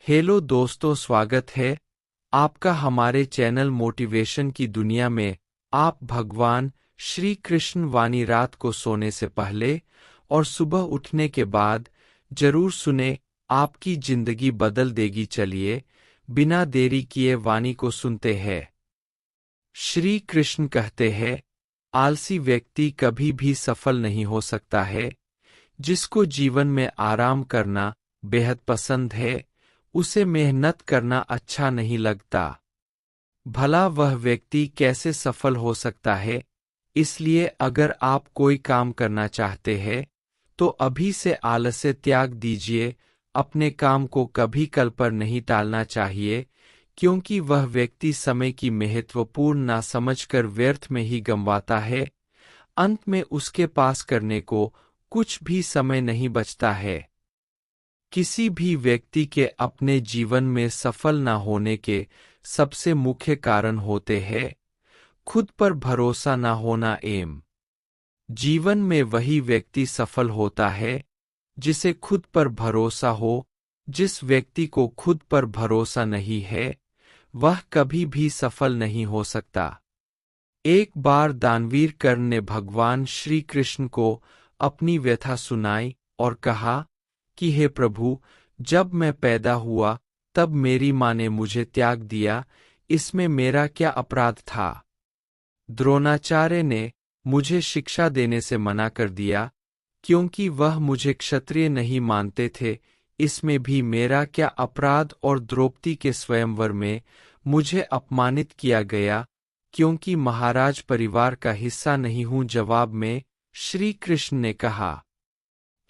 Hello दोस्तों, स्वागत है आपका हमारे चैनल मोटिवेशन की दुनिया में। आप भगवान श्री कृष्ण वाणी रात को सोने से पहले और सुबह उठने के बाद जरूर सुने, आपकी जिंदगी बदल देगी। चलिए बिना देरी किए वाणी को सुनते हैं। श्री कृष्ण कहते हैं, आलसी व्यक्ति कभी भी सफल नहीं हो सकता है। जिसको जीवन में आराम करना बेहद पसंद है, उसे मेहनत करना अच्छा नहीं लगता। भला वह व्यक्ति कैसे सफल हो सकता है? इसलिए अगर आप कोई काम करना चाहते हैं तो अभी से आलस्य त्याग दीजिए। अपने काम को कभी कल पर नहीं टालना चाहिए, क्योंकि वह व्यक्ति समय की महत्वपूर्ण ना समझकर व्यर्थ में ही गंवाता है। अंत में उसके पास करने को कुछ भी समय नहीं बचता है। किसी भी व्यक्ति के अपने जीवन में सफल न होने के सबसे मुख्य कारण होते हैं खुद पर भरोसा न होना एवं जीवन में वही व्यक्ति सफल होता है जिसे खुद पर भरोसा हो। जिस व्यक्ति को खुद पर भरोसा नहीं है, वह कभी भी सफल नहीं हो सकता। एक बार दानवीर कर्ण ने भगवान श्री कृष्ण को अपनी व्यथा सुनाई और कहा कि हे प्रभु, जब मैं पैदा हुआ तब मेरी माँ ने मुझे त्याग दिया, इसमें मेरा क्या अपराध था? द्रोणाचार्य ने मुझे शिक्षा देने से मना कर दिया, क्योंकि वह मुझे क्षत्रिय नहीं मानते थे, इसमें भी मेरा क्या अपराध? और द्रौपदी के स्वयंवर में मुझे अपमानित किया गया, क्योंकि महाराज परिवार का हिस्सा नहीं हूं। जवाब में श्री कृष्ण ने कहा,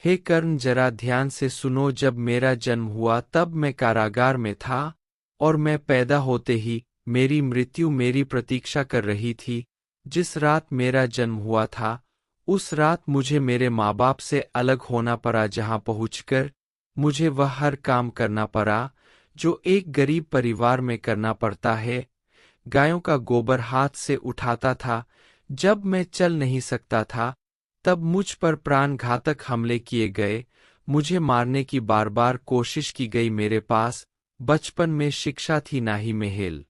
हे कर्ण, जरा ध्यान से सुनो। जब मेरा जन्म हुआ तब मैं कारागार में था, और मैं पैदा होते ही मेरी मृत्यु मेरी प्रतीक्षा कर रही थी। जिस रात मेरा जन्म हुआ था, उस रात मुझे मेरे माँ बाप से अलग होना पड़ा, जहाँ पहुँचकर मुझे वह हर काम करना पड़ा जो एक गरीब परिवार में करना पड़ता है। गायों का गोबर हाथ से उठाता था। जब मैं चल नहीं सकता था, तब मुझ पर प्राणघातक हमले किए गए। मुझे मारने की बार बार कोशिश की गई। मेरे पास बचपन में शिक्षा थी, ना ही महल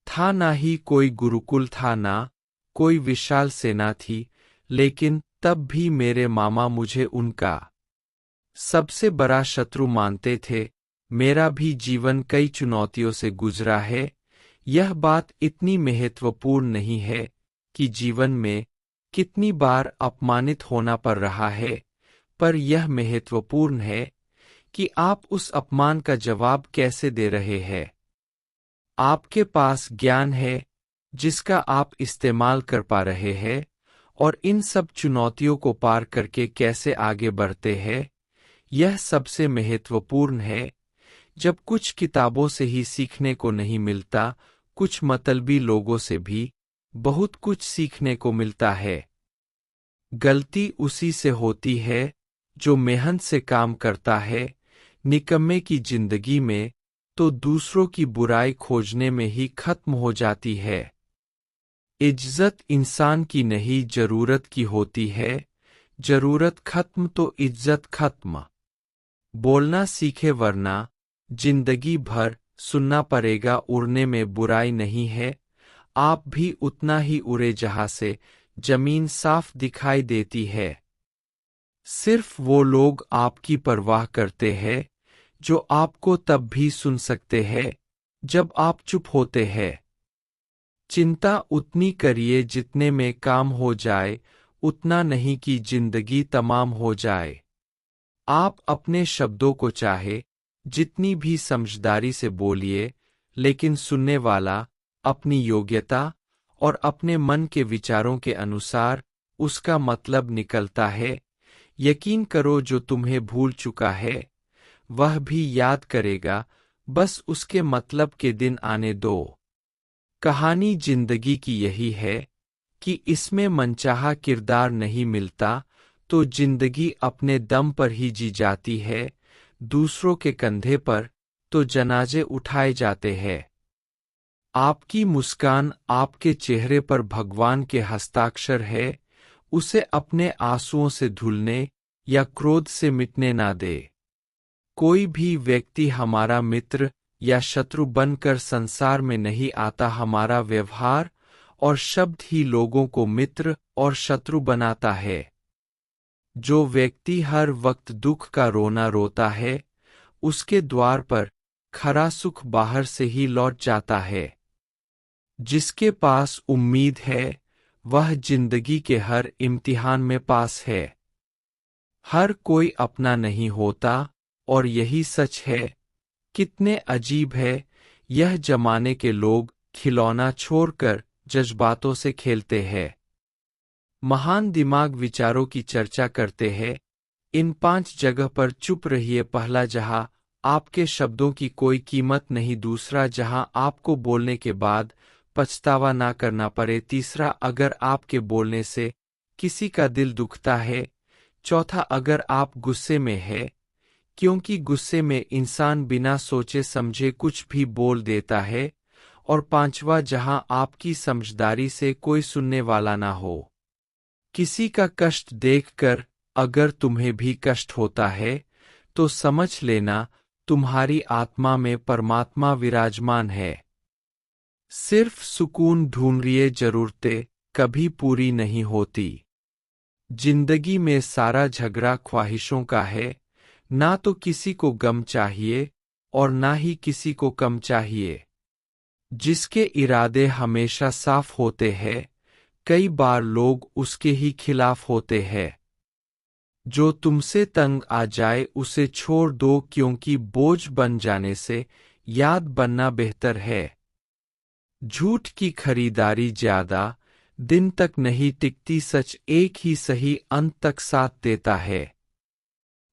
था, ना ही कोई गुरुकुल था, ना कोई विशाल सेना थी। लेकिन तब भी मेरे मामा मुझे उनका सबसे बड़ा शत्रु मानते थे। मेरा भी जीवन कई चुनौतियों से गुजरा है। यह बात इतनी महत्वपूर्ण नहीं है कि जीवन में कितनी बार अपमानित होना पड़ रहा है, पर यह महत्वपूर्ण है कि आप उस अपमान का जवाब कैसे दे रहे हैं। आपके पास ज्ञान है जिसका आप इस्तेमाल कर पा रहे हैं, और इन सब चुनौतियों को पार करके कैसे आगे बढ़ते हैं, यह सबसे महत्वपूर्ण है। जब कुछ किताबों से ही सीखने को नहीं मिलता, कुछ मतलबी लोगों से भी बहुत कुछ सीखने को मिलता है। गलती उसी से होती है जो मेहनत से काम करता है। निकम्मे की जिंदगी में तो दूसरों की बुराई खोजने में ही खत्म हो जाती है। इज्जत इंसान की नहीं, जरूरत की होती है। जरूरत खत्म तो इज्जत खत्म। बोलना सीखे, वरना जिंदगी भर सुनना पड़ेगा। उड़ने में बुराई नहीं है, आप भी उतना ही उड़े जहां से जमीन साफ दिखाई देती है। सिर्फ वो लोग आपकी परवाह करते हैं जो आपको तब भी सुन सकते हैं जब आप चुप होते हैं। चिंता उतनी करिए जितने में काम हो जाए, उतना नहीं कि जिंदगी तमाम हो जाए। आप अपने शब्दों को चाहे जितनी भी समझदारी से बोलिए, लेकिन सुनने वाला अपनी योग्यता और अपने मन के विचारों के अनुसार उसका मतलब निकलता है। यकीन करो, जो तुम्हें भूल चुका है वह भी याद करेगा, बस उसके मतलब के दिन आने दो। कहानी जिंदगी की यही है कि इसमें मनचाहा किरदार नहीं मिलता, तो जिंदगी अपने दम पर ही जी जाती है। दूसरों के कंधे पर तो जनाजे उठाए जाते हैं। आपकी मुस्कान आपके चेहरे पर भगवान के हस्ताक्षर है। उसे अपने आंसुओं से धुलने या क्रोध से मिटने ना दे। कोई भी व्यक्ति हमारा मित्र या शत्रु बनकर संसार में नहीं आता। हमारा व्यवहार और शब्द ही लोगों को मित्र और शत्रु बनाता है। जो व्यक्ति हर वक्त दुख का रोना रोता है, उसके द्वार पर खरा सुख बाहर से ही लौट जाता है। जिसके पास उम्मीद है, वह जिंदगी के हर इम्तिहान में पास है। हर कोई अपना नहीं होता, और यही सच है। कितने अजीब है, यह जमाने के लोग खिलौना छोड़कर जज्बातों से खेलते हैं। महान दिमाग विचारों की चर्चा करते हैं। इन 5 जगह पर चुप रहिए। पहला, जहां आपके शब्दों की कोई कीमत नहीं। दूसरा, जहां आपको बोलने के बाद पछतावा ना करना पड़े। तीसरा, अगर आपके बोलने से किसी का दिल दुखता है। चौथा, अगर आप गुस्से में हैं, क्योंकि गुस्से में इंसान बिना सोचे समझे कुछ भी बोल देता है। और पांचवा, जहां आपकी समझदारी से कोई सुनने वाला ना हो। किसी का कष्ट देखकर अगर तुम्हें भी कष्ट होता है, तो समझ लेना तुम्हारी आत्मा में परमात्मा विराजमान है। सिर्फ सुकून ढूंढिए, जरूरतें कभी पूरी नहीं होती। जिंदगी में सारा झगड़ा ख्वाहिशों का है। ना तो किसी को गम चाहिए और ना ही किसी को कम चाहिए। जिसके इरादे हमेशा साफ होते हैं, कई बार लोग उसके ही खिलाफ होते हैं। जो तुमसे तंग आ जाए उसे छोड़ दो, क्योंकि बोझ बन जाने से याद बनना बेहतर है। झूठ की खरीदारी ज्यादा दिन तक नहीं टिकती। सच एक ही सही अंत तक साथ देता है।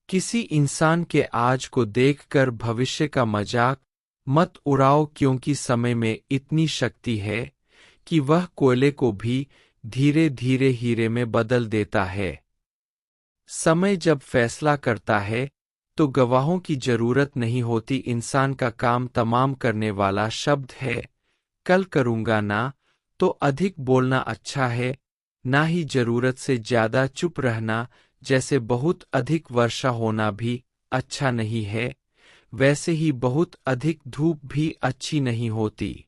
किसी इंसान के आज को देखकर भविष्य का मजाक मत उड़ाओ, क्योंकि समय में इतनी शक्ति है कि वह कोयले को भी धीरे धीरे हीरे में बदल देता है। समय जब फैसला करता है, तो गवाहों की जरूरत नहीं होती। इंसान का काम तमाम करने वाला शब्द है। कल करूंगा ना, तो अधिक बोलना अच्छा है, ना ही जरूरत से ज्यादा चुप रहना। जैसे बहुत अधिक वर्षा होना भी अच्छा नहीं है, वैसे ही बहुत अधिक धूप भी अच्छी नहीं होती।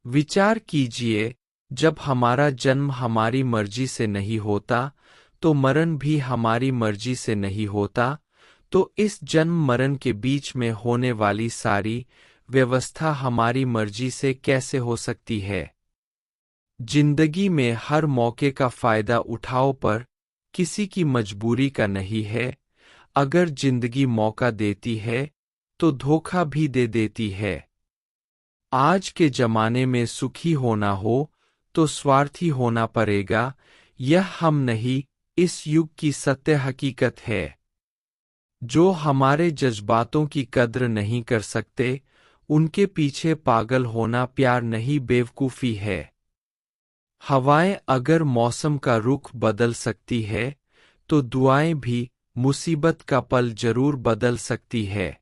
विचार कीजिए, जब हमारा जन्म हमारी मर्जी से नहीं होता, तो मरण भी हमारी मर्जी से नहीं होता। तो इस जन्म मरण के बीच में होने वाली सारी व्यवस्था हमारी मर्जी से कैसे हो सकती है? जिंदगी में हर मौके का फायदा उठाओ, पर किसी की मजबूरी का नहीं है। अगर जिंदगी मौका देती है, तो धोखा भी दे देती है। आज के जमाने में सुखी होना हो, तो स्वार्थी होना पड़ेगा। यह हम नहीं, इस युग की सत्य हकीकत है। जो हमारे जज्बातों की कद्र नहीं कर सकते, उनके पीछे पागल होना प्यार नहीं, बेवकूफ़ी है। हवाएं अगर मौसम का रुख बदल सकती है, तो दुआएं भी मुसीबत का पल जरूर बदल सकती है।